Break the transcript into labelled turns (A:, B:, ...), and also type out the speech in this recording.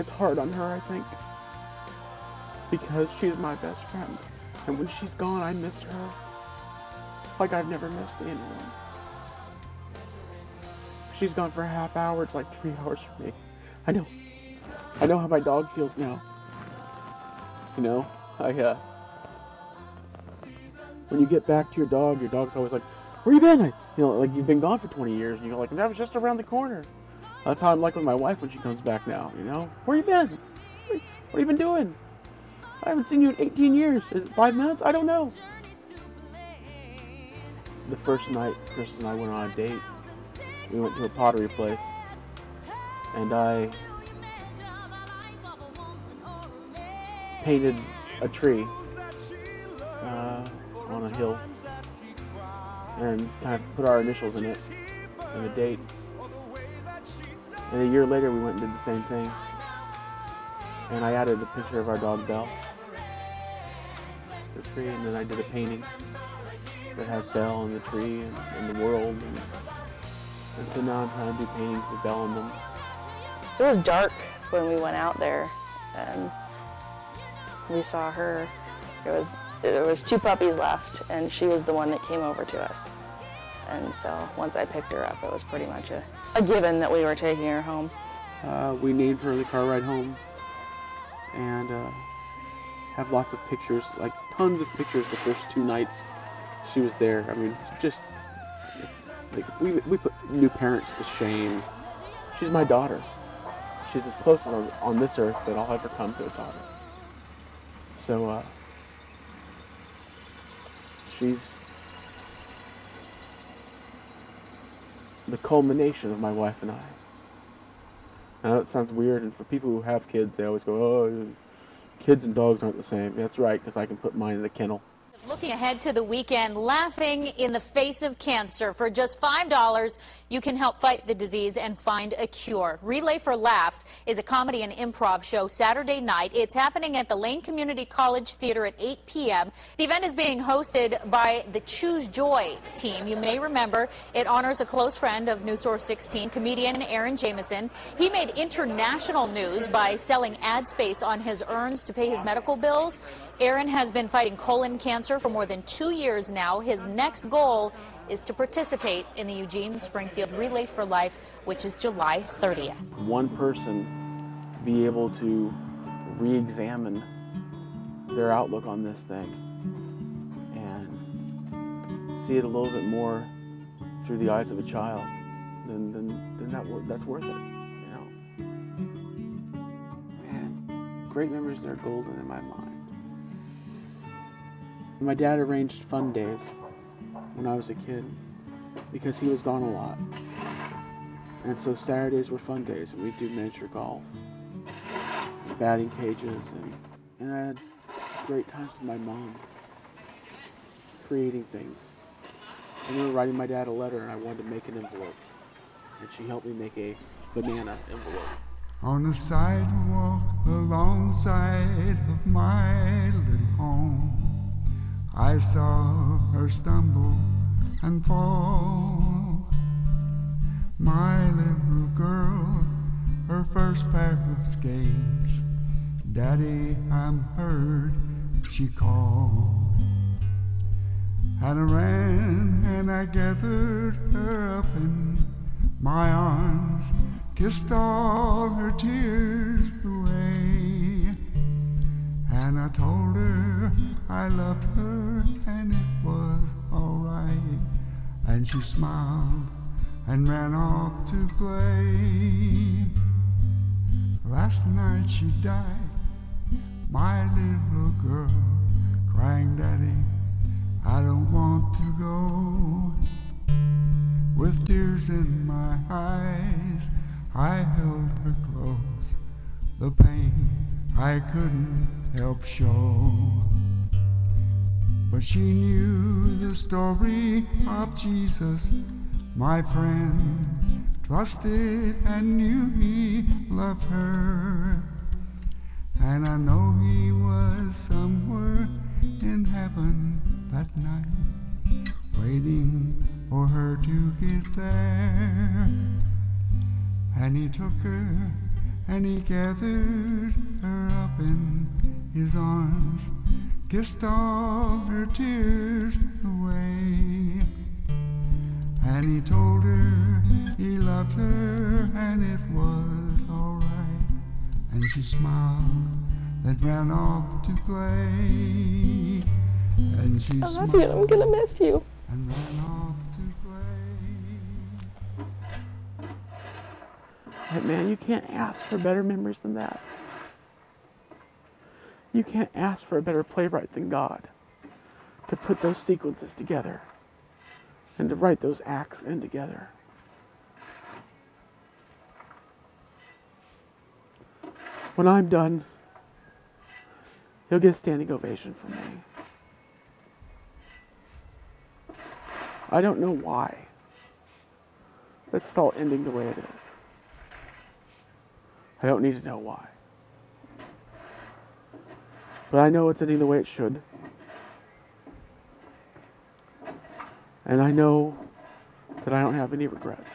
A: It's hard on her, I think, because she's my best friend. And when she's gone, I miss her like I've never missed anyone. She's gone for a half hour, it's like 3 hours for me. I know how my dog feels now. You know, when you get back to your dog's always like, where you been? You know, like you've been gone for 20 years, and you're like, that was just around the corner. That's how I'm like with my wife when she comes back now, you know? Where you been? What have you been doing? I haven't seen you in 18 years. Is it 5 minutes? I don't know. The first night, Chris and I went on a date. We went to a pottery place, and I painted a tree on a hill and kind of put our initials in it and a date. And a year later we went and did the same thing, and I added a picture of our dog Belle to the tree, and then I did a painting that has Belle and the tree and the world, and so now I'm trying to do paintings with Belle in them.
B: It was dark when we went out there and we saw her. There was 2 puppies left, and she was the one that came over to us. And so once I picked her up, it was pretty much a given that we were taking her home.
A: We named her the car ride home, and have lots of pictures, like tons of pictures the first 2 nights she was there. I mean, just like we put new parents to shame. She's my daughter. She's as close on this earth that I'll ever come to a daughter. So she's the culmination of my wife and I. I know it sounds weird, and for people who have kids, they always go, oh, kids and dogs aren't the same. That's right, because I can put mine in a kennel.
C: Looking ahead to the weekend, laughing in the face of cancer. For just $5, you can help fight the disease and find a cure. Relay for Laughs is a comedy and improv show Saturday night. It's happening at the Lane Community College Theater at 8 p.m. The event is being hosted by the Choose Joy team. You may remember it honors a close friend of News Source 16, comedian Jamison. He made international news by selling ad space on his urns to pay his medical bills. Aaron has been fighting colon cancer for more than 2 years now. His next goal is to participate in the Eugene Springfield Relay for Life, which is July 30th.
A: One person be able to re-examine their outlook on this thing and see it a little bit more through the eyes of a child, then that's worth it, you know. Man, great memories, they're golden in my mind. My dad arranged fun days when I was a kid because he was gone a lot. And so Saturdays were fun days, and we'd do miniature golf, and batting cages, and I had great times with my mom, creating things. I remember writing my dad a letter, and I wanted to make an envelope, and she helped me make a banana envelope.
D: On the sidewalk alongside of my little home, I saw her stumble and fall. My little girl, her first pair of skates. Daddy, I'm hurt, she called. And I ran and I gathered her up in my arms, kissed all her tears away. And I told her I loved her and it was alright. And she smiled and ran off to play. Last night she died, my little girl, crying, Daddy, I don't want to go. With tears in my eyes, I held her close. The pain I couldn't help show. But she knew the story of Jesus, my friend, trusted and knew he loved her. And I know he was somewhere in heaven that night, waiting for her to get there. And he took her and he gathered her up in his arms, kissed all her tears away. And he told her he loved her and it was alright. And she smiled, then ran off to play. And she
B: I love you, I'm gonna miss you.
D: And ran off to play.
A: Hey man, you can't ask for better memories than that. You can't ask for a better playwright than God to put those sequences together and to write those acts in together. When I'm done, he'll get a standing ovation from me. I don't know why. This is all ending the way it is. I don't need to know why. But I know it's ending the way it should. And I know that I don't have any regrets.